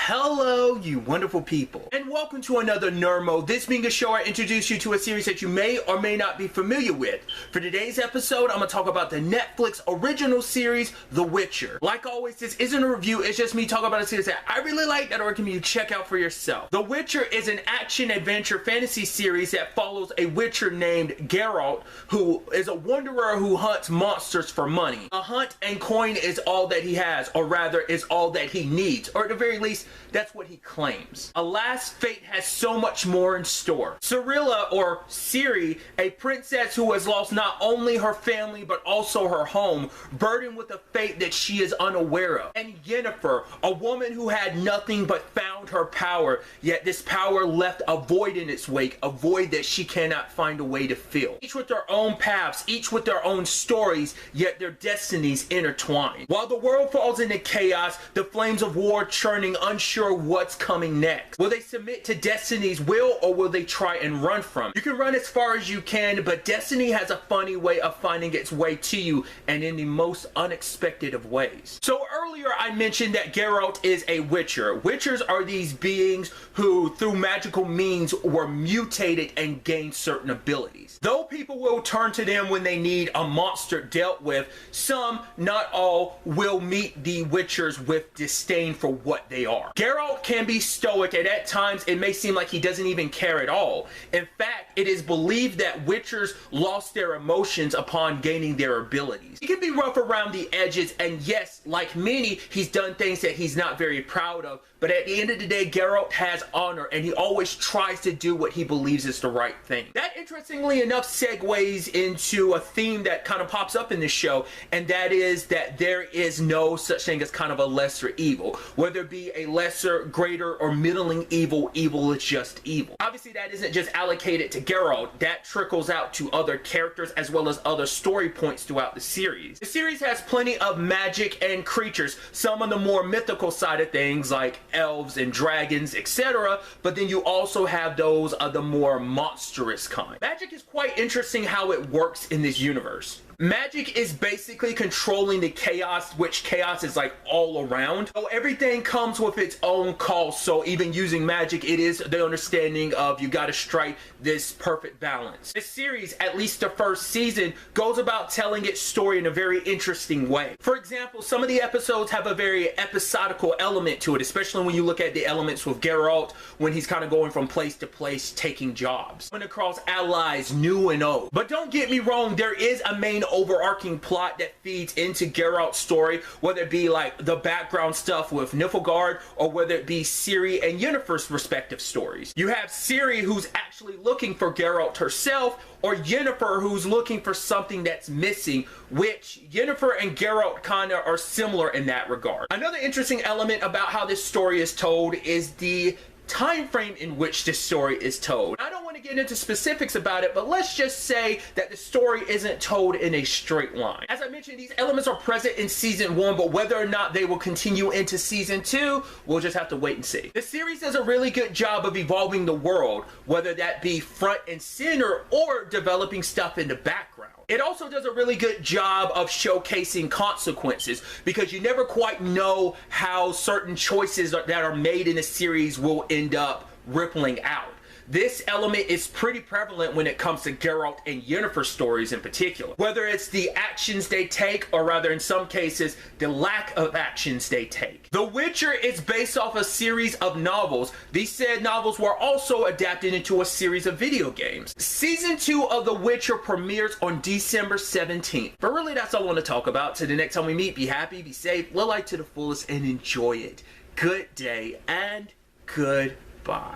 Hello, you wonderful people, and welcome to another Nerd Mode. This being a show, I introduce you to a series that you may or may not be familiar with. For today's episode, I'm going to talk about the Netflix original series, The Witcher. Like always, this isn't a review, it's just me talking about a series that I really like that I recommend you check out for yourself. The Witcher is an action-adventure fantasy series that follows a Witcher named Geralt, who is a wanderer who hunts monsters for money. A hunt and coin is all that he has, or rather, is all that he needs, or at the very least, that's what he claims. Alas, fate has so much more in store. Cirilla, or Ciri, a princess who has lost not only her family but also her home, burdened with a fate that she is unaware of. And Yennefer, a woman who had nothing but found her power, yet this power left a void in its wake, a void that she cannot find a way to fill. Each with their own paths, each with their own stories, yet their destinies intertwined. While the world falls into chaos, the flames of war churning, unsure what's coming next. Will they submit to destiny's will, or will they try and run from it? You can run as far as you can, but destiny has a funny way of finding its way to you, and in the most unexpected of ways. So earlier I mentioned that Geralt is a witcher. Witchers are these beings who through magical means were mutated and gained certain abilities. Though people will turn to them when they need a monster dealt with, some, not all, will meet the witchers with disdain for what they are. Geralt can be stoic, and at times it may seem like he doesn't even care at all. In fact, it is believed that witchers lost their emotions upon gaining their abilities. He can be rough around the edges, and yes, like many, he's done things that he's not very proud of, but at the end of the day, Geralt has honor, and he always tries to do what he believes is the right thing. That, interestingly enough, segues into a theme that kind of pops up in this show, and that is that there is no such thing as kind of a lesser evil. Whether it be a lesser, greater, or middling evil, evil is just evil. Obviously, that isn't just allocated to Geralt. That trickles out to other characters as well as other story points throughout the series. The series has plenty of magic and creatures, some on the more mythical side of things like elves and dragons, etc., but then you also have those of the more monstrous kind. Magic is quite interesting how it works in this universe. Magic is basically controlling the chaos, which chaos is like all around. So everything comes with its own cost. So even using magic, it is the understanding of you gotta strike this perfect balance. This series, at least the first season, goes about telling its story in a very interesting way. For example, some of the episodes have a very episodical element to it, especially when you look at the elements with Geralt when he's kind of going from place to place taking jobs. Coming across allies new and old. But don't get me wrong, there is a main overarching plot that feeds into Geralt's story, whether it be like the background stuff with Nilfgaard, or whether it be Ciri and Yennefer's respective stories. You have Ciri, who's actually looking for Geralt herself, or Yennefer, who's looking for something that's missing, which Yennefer and Geralt kind of are similar in that regard. Another interesting element about how this story is told is the time frame in which this story is told. I don't want to get into specifics about it, but let's just say that the story isn't told in a straight line. As I mentioned, these elements are present in season 1, but whether or not they will continue into season 2, we'll just have to wait and see. The series does a really good job of evolving the world, whether that be front and center or developing stuff in the background. It also does a really good job of showcasing consequences, because you never quite know how certain choices that are made in a series will end up rippling out. This element is pretty prevalent when it comes to Geralt and Yennefer stories in particular. Whether it's the actions they take, or rather in some cases, the lack of actions they take. The Witcher is based off a series of novels. These said novels were also adapted into a series of video games. Season 2 of The Witcher premieres on December 17th. But really, that's all I want to talk about. Till the next time we meet, be happy, be safe, live life to the fullest, and enjoy it. Good day and goodbye.